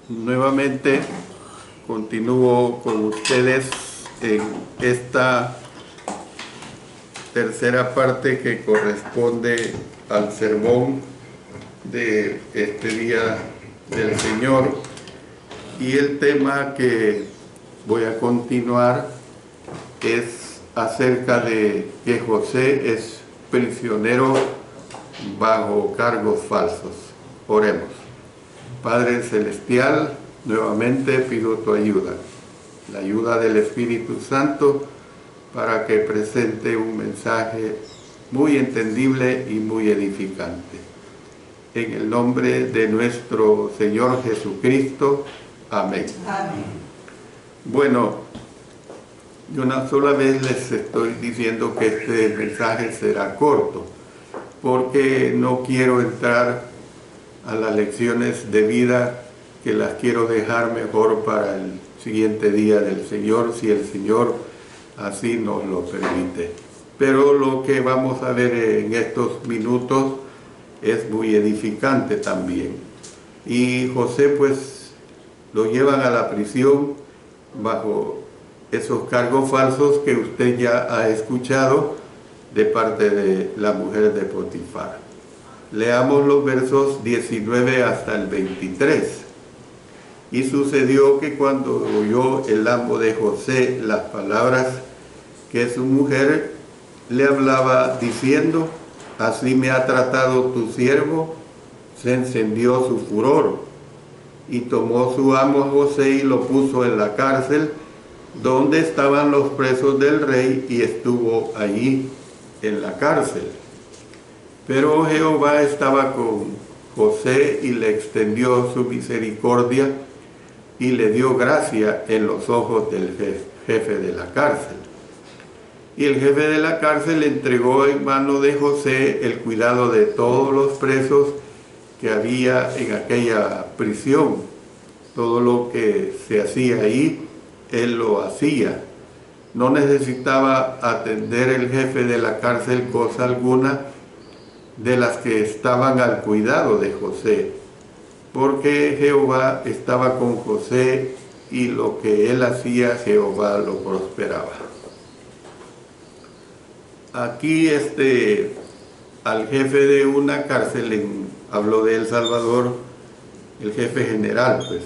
Nuevamente continúo con ustedes en esta tercera parte que corresponde al sermón de este día del Señor, y el tema que voy a continuar es acerca de que José es prisionero bajo cargos falsos. Oremos. Padre Celestial, nuevamente pido tu ayuda, la ayuda del Espíritu Santo, para que presente un mensaje muy entendible y muy edificante. En el nombre de nuestro Señor Jesucristo. Amén. Amén. Bueno, yo una sola vez les estoy diciendo que este mensaje será corto, porque no quiero entrar a las lecciones de vida, que las quiero dejar mejor para el siguiente día del Señor, si el Señor así nos lo permite. Pero lo que vamos a ver en estos minutos es muy edificante también. Y José, pues, lo llevan a la prisión bajo esos cargos falsos que usted ya ha escuchado de parte de la mujer de Potifar. Leamos los versos 19 hasta el 23. Y sucedió que cuando oyó el amo de José las palabras que su mujer le hablaba diciendo: así me ha tratado tu siervo, se encendió su furor, y tomó su amo a José y lo puso en la cárcel donde estaban los presos del rey, y estuvo allí en la cárcel. Pero Jehová estaba con José y le extendió su misericordia y le dio gracia en los ojos del jefe de la cárcel. Y el jefe de la cárcel entregó en mano de José el cuidado de todos los presos que había en aquella prisión. Todo lo que se hacía ahí, él lo hacía. No necesitaba atender el jefe de la cárcel cosa alguna de las que estaban al cuidado de José, porque Jehová estaba con José, y lo que él hacía, Jehová lo prosperaba. Aquí al jefe de una cárcel, habló de El Salvador, el jefe general, pues,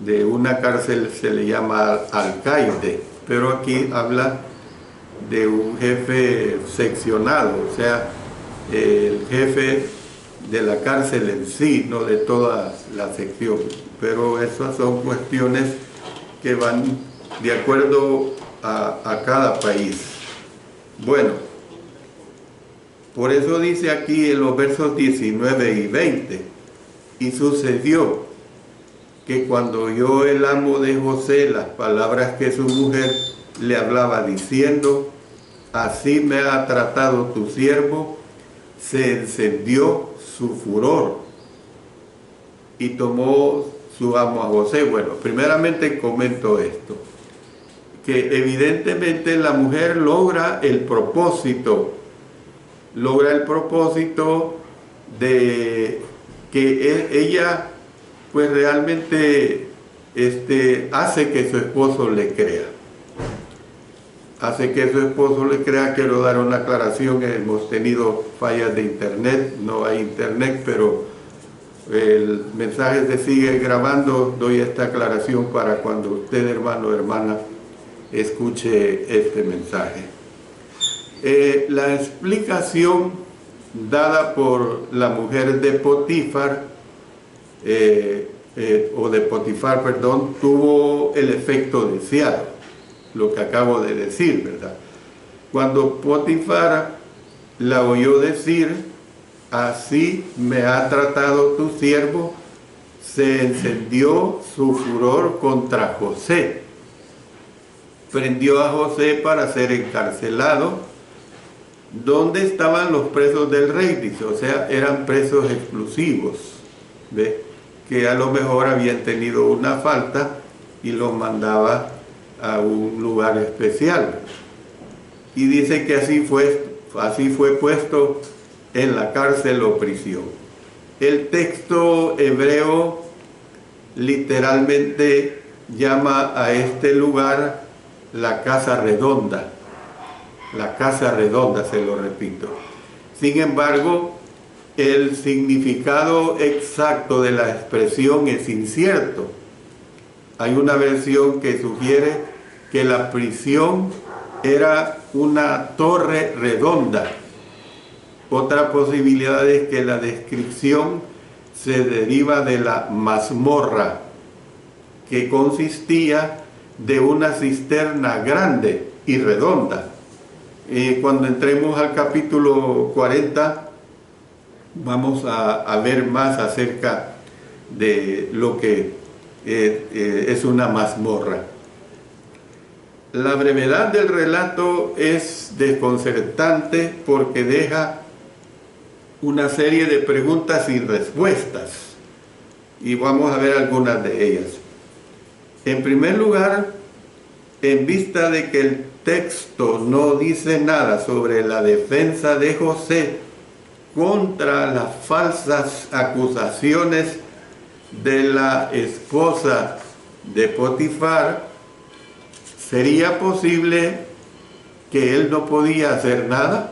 de una cárcel se le llama alcaide, pero aquí habla de un jefe seccionado, o sea, el jefe de la cárcel en sí, no de toda la sección. Pero esas son cuestiones que van de acuerdo a cada país. Bueno, por eso dice aquí en los versos 19 y 20: y sucedió que cuando oyó el amo de José las palabras que su mujer le hablaba diciendo: así me ha tratado tu siervo, se encendió su furor, y tomó su amo a José. Bueno, primeramente comento esto, que evidentemente la mujer logra el propósito de que ella pues realmente hace que su esposo le crea. Quiero dar una aclaración: hemos tenido fallas de internet, no hay internet, pero el mensaje se sigue grabando. Doy esta aclaración para cuando usted, hermano o hermana, escuche este mensaje. La explicación dada por la mujer de Potifar, tuvo el efecto deseado, lo que acabo de decir, ¿verdad? Cuando Potifar la oyó decir: así me ha tratado tu siervo, se encendió su furor contra José. Prendió a José para ser encarcelado donde estaban los presos del rey, dice, o sea, eran presos exclusivos, ¿ve? Que a lo mejor habían tenido una falta y los mandaba a un lugar especial. Y dice que así fue puesto en la cárcel o prisión. El texto hebreo literalmente llama a este lugar la casa redonda. La casa redonda, se lo repito. Sin embargo, el significado exacto de la expresión es incierto. Hay una versión que sugiere que la prisión era una torre redonda. Otra posibilidad es que la descripción se deriva de la mazmorra, que consistía de una cisterna grande y redonda. Cuando entremos al capítulo 40, vamos a ver más acerca de lo que es una mazmorra. La brevedad del relato es desconcertante porque deja una serie de preguntas y respuestas, y vamos a ver algunas de ellas. En primer lugar, en vista de que el texto no dice nada sobre la defensa de José contra las falsas acusaciones de la esposa de Potifar, ¿sería posible que él no podía hacer nada?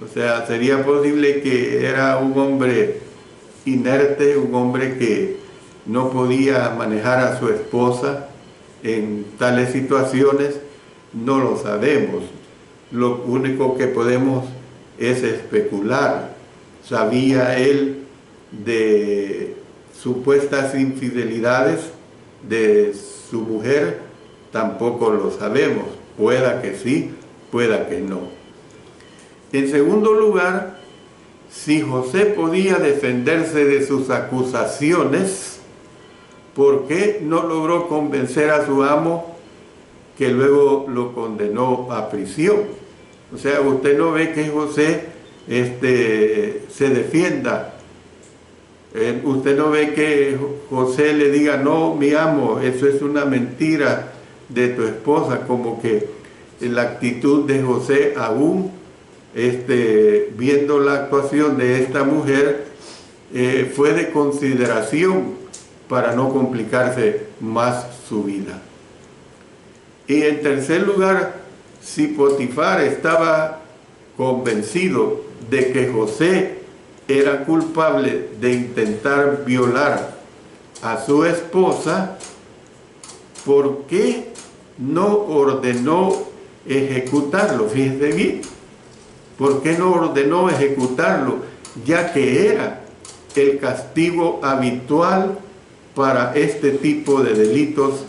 O sea, ¿sería posible que era un hombre inerte, un hombre que no podía manejar a su esposa en tales situaciones? No lo sabemos. Lo único que podemos es especular. ¿Sabía él de supuestas infidelidades de su mujer? Tampoco lo sabemos. Pueda que sí, pueda que no. En segundo lugar, si José podía defenderse de sus acusaciones, ¿por qué no logró convencer a su amo, que luego lo condenó a prisión? O sea, usted no ve que José se defienda. Usted no ve que José le diga: no, mi amo, eso es una mentira de tu esposa. Como que la actitud de José, aún viendo la actuación de esta mujer, fue de consideración para no complicarse más su vida. Y en tercer lugar, si Potifar estaba convencido de que José era culpable de intentar violar a su esposa, ¿por qué no ordenó ejecutarlo? Fíjense bien, ¿por qué no ordenó ejecutarlo? Ya que era el castigo habitual para este tipo de delitos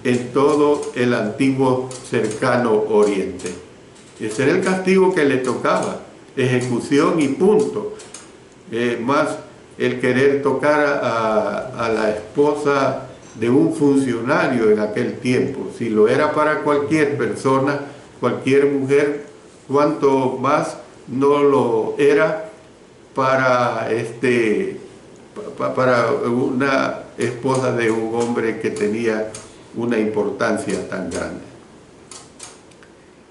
en todo el antiguo cercano oriente. Ese era el castigo que le tocaba, ejecución y punto. Más el querer tocar a la esposa de un funcionario en aquel tiempo. Si lo era para cualquier persona, cualquier mujer, cuanto más no lo era para una esposa de un hombre que tenía una importancia tan grande.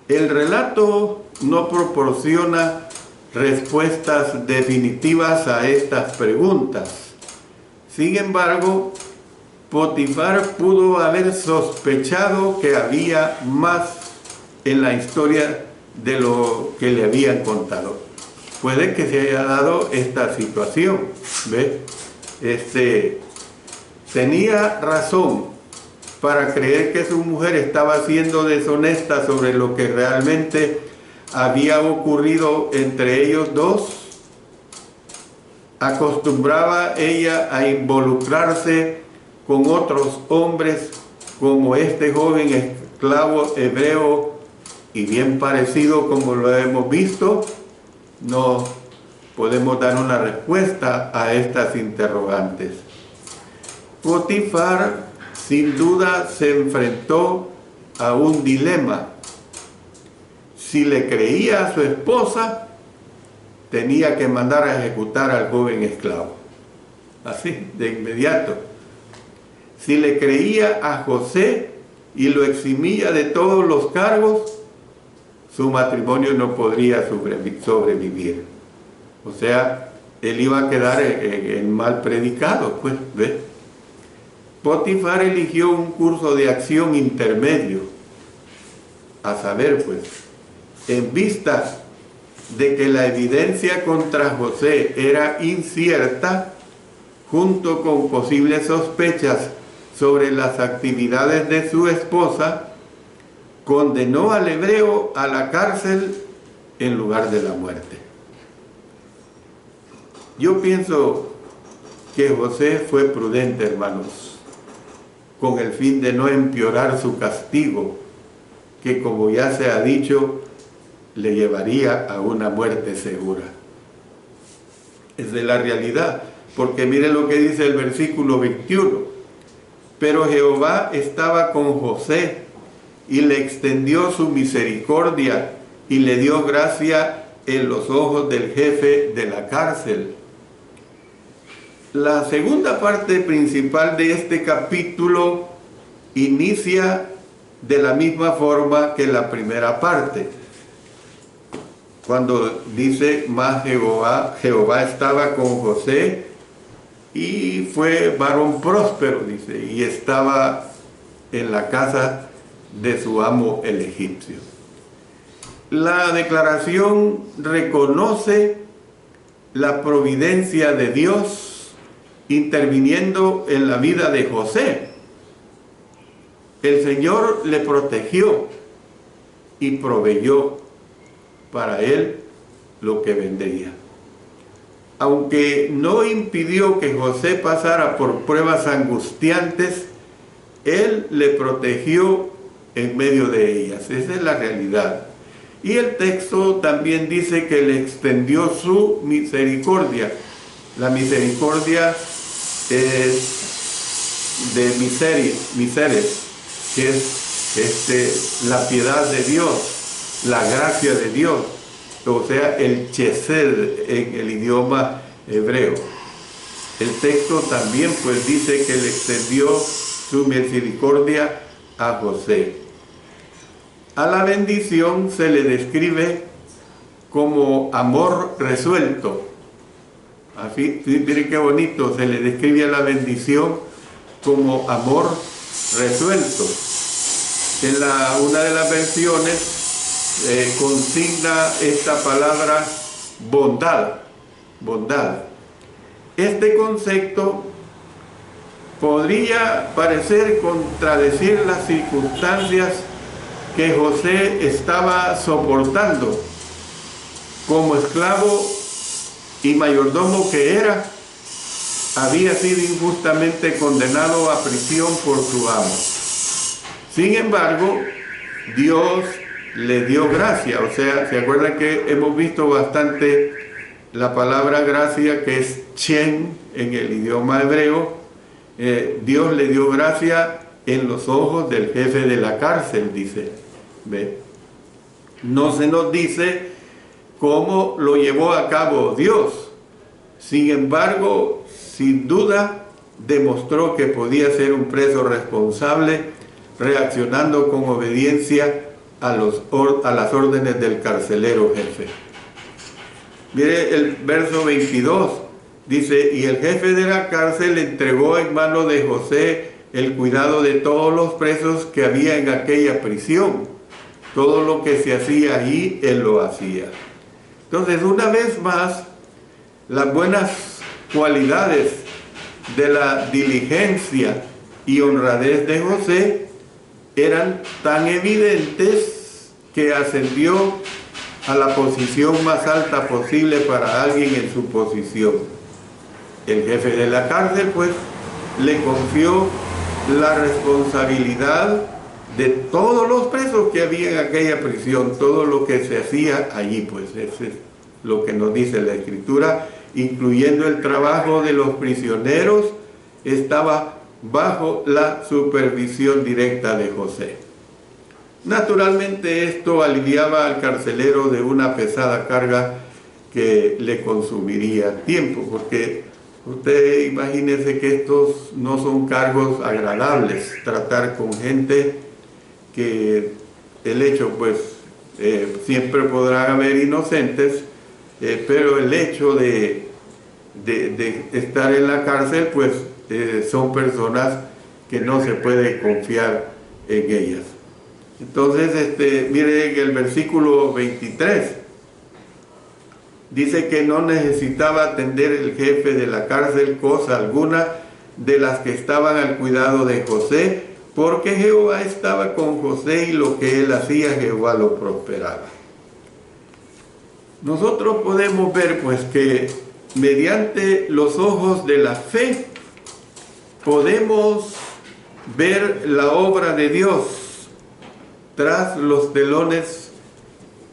El relato no proporciona respuestas definitivas a estas preguntas. Sin embargo, Potifar pudo haber sospechado que había más en la historia de lo que le habían contado. Puede que se haya dado esta situación, ¿ve? Tenía razón para creer que su mujer estaba siendo deshonesta sobre lo que realmente había ocurrido entre ellos dos. ¿Acostumbraba ella a involucrarse con otros hombres como este joven esclavo hebreo y bien parecido como lo hemos visto? No podemos dar una respuesta a estas interrogantes. Potifar sin duda se enfrentó a un dilema. Si le creía a su esposa, tenía que mandar a ejecutar al joven esclavo, así, de inmediato. Si le creía a José y lo eximía de todos los cargos, su matrimonio no podría sobrevivir. O sea, él iba a quedar en mal predicado, pues, ¿ves? Potifar eligió un curso de acción intermedio, a saber pues, en vista de que la evidencia contra José era incierta, junto con posibles sospechas sobre las actividades de su esposa, condenó al hebreo a la cárcel en lugar de la muerte. Yo pienso que José fue prudente, hermanos, con el fin de no empeorar su castigo, que como ya se ha dicho, le llevaría a una muerte segura. Esa es la realidad, porque miren lo que dice el versículo 21. Pero Jehová estaba con José y le extendió su misericordia y le dio gracia en los ojos del jefe de la cárcel. La segunda parte principal de este capítulo inicia de la misma forma que la primera parte, cuando dice: mas Jehová estaba con José y fue varón próspero, dice, y estaba en la casa de su amo el egipcio. La declaración reconoce la providencia de Dios interviniendo en la vida de José. El Señor le protegió y proveyó para él lo que vendría. Aunque no impidió que José pasara por pruebas angustiantes, él le protegió en medio de ellas. Esa es la realidad. Y el texto también dice que le extendió su misericordia. La misericordia es de miseres, que es la piedad de Dios, la gracia de Dios, o sea, el chesed en el idioma hebreo. El texto también pues dice que le extendió su misericordia a José. A la bendición se le describe como amor resuelto. Así, miren qué bonito, se le describe a la bendición como amor resuelto. En una de las versiones consigna esta palabra bondad. Este concepto podría parecer contradecir las circunstancias que José estaba soportando como esclavo y mayordomo que era. Había sido injustamente condenado a prisión por su amo. Sin embargo, Dios le dio gracia. O sea, ¿se acuerdan que hemos visto bastante la palabra gracia, que es chen en el idioma hebreo? Dios le dio gracia en los ojos del jefe de la cárcel, dice. ¿Ve? No se nos dice cómo lo llevó a cabo Dios. Sin embargo, sin duda, demostró que podía ser un preso responsable, reaccionando con obediencia a las órdenes del carcelero jefe. Mire el verso 22, dice: y el jefe de la cárcel entregó en mano de José el cuidado de todos los presos que había en aquella prisión. Todo lo que se hacía allí, él lo hacía. Entonces, una vez más, las buenas cualidades de la diligencia y honradez de José eran tan evidentes que ascendió a la posición más alta posible para alguien en su posición. El jefe de la cárcel, pues, le confió la responsabilidad de todos los presos que había en aquella prisión, todo lo que se hacía allí, pues, eso es lo que nos dice la Escritura, incluyendo el trabajo de los prisioneros, estaba bajo la supervisión directa de José. Naturalmente esto aliviaba al carcelero de una pesada carga que le consumiría tiempo, porque usted imagínese que estos no son cargos agradables, tratar con gente que el hecho, pues, siempre podrán haber inocentes, pero el hecho de estar en la cárcel, pues, son personas que no se puede confiar en ellas. Entonces, mire en el versículo 23, dice que no necesitaba atender el jefe de la cárcel cosa alguna de las que estaban al cuidado de José, porque Jehová estaba con José y lo que él hacía, Jehová lo prosperaba. Nosotros podemos ver pues que mediante los ojos de la fe podemos ver la obra de Dios tras los telones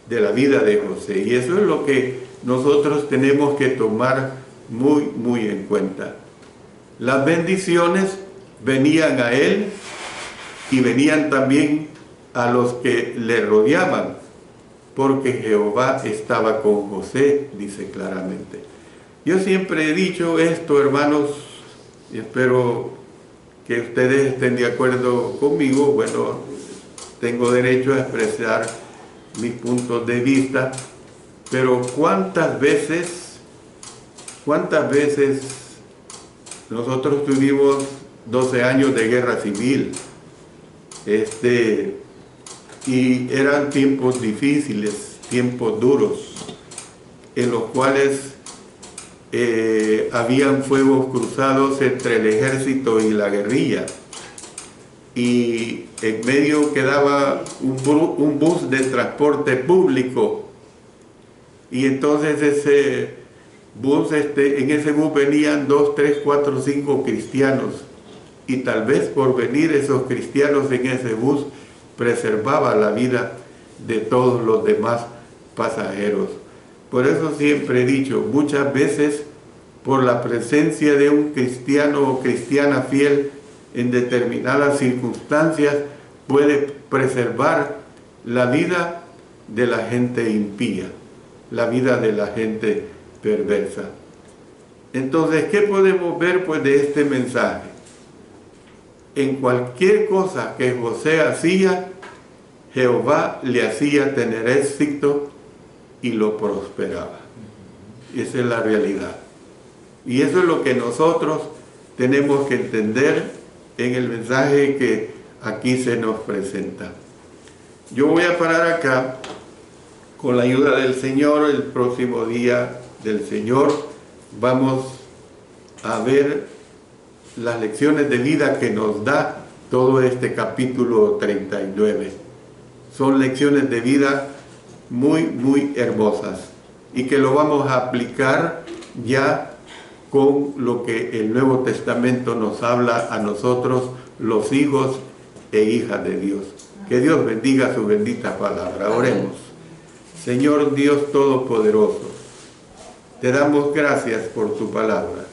de la vida de José. Y eso es lo que nosotros tenemos que tomar muy en cuenta. Las bendiciones venían a él y venían también a los que le rodeaban, porque Jehová estaba con José, dice claramente. Yo siempre he dicho esto, hermanos, y espero que ustedes estén de acuerdo conmigo. Bueno, tengo derecho a expresar mis puntos de vista, pero ¿cuántas veces nosotros tuvimos 12 años de guerra civil? Y eran tiempos difíciles, tiempos duros, en los cuales habían fuegos cruzados entre el ejército y la guerrilla, y en medio quedaba un bus de transporte público, y entonces ese bus, en ese bus venían 2, 3, 4, 5 cristianos, y tal vez por venir esos cristianos en ese bus preservaba la vida de todos los demás pasajeros. Por eso siempre he dicho, muchas veces por la presencia de un cristiano o cristiana fiel en determinadas circunstancias puede preservar la vida de la gente impía, la vida de la gente perversa. Entonces, ¿qué podemos ver pues de este mensaje? En cualquier cosa que José hacía, Jehová le hacía tener éxito y lo prosperaba. Esa es la realidad. Y eso es lo que nosotros tenemos que entender en el mensaje que aquí se nos presenta. Yo voy a parar acá. Con la ayuda del Señor, el próximo día del Señor, vamos a ver las lecciones de vida que nos da todo este capítulo 39. Son lecciones de vida muy hermosas, y que lo vamos a aplicar ya con lo que el Nuevo Testamento nos habla a nosotros, los hijos e hijas de Dios. Que Dios bendiga su bendita palabra. Oremos. Señor Dios Todopoderoso, te damos gracias por tu palabra.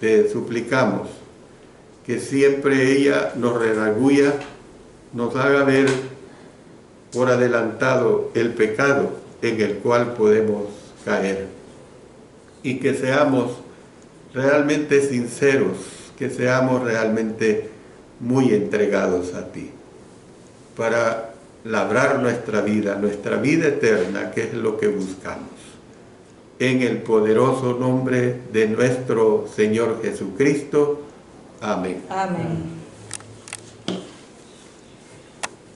Te suplicamos que siempre ella nos redarguya, nos haga ver por adelantado el pecado en el cual podemos caer, y que seamos realmente sinceros, que seamos realmente muy entregados a ti, para labrar nuestra vida eterna, que es lo que buscamos. En el poderoso nombre de nuestro Señor Jesucristo. Amén. Amén.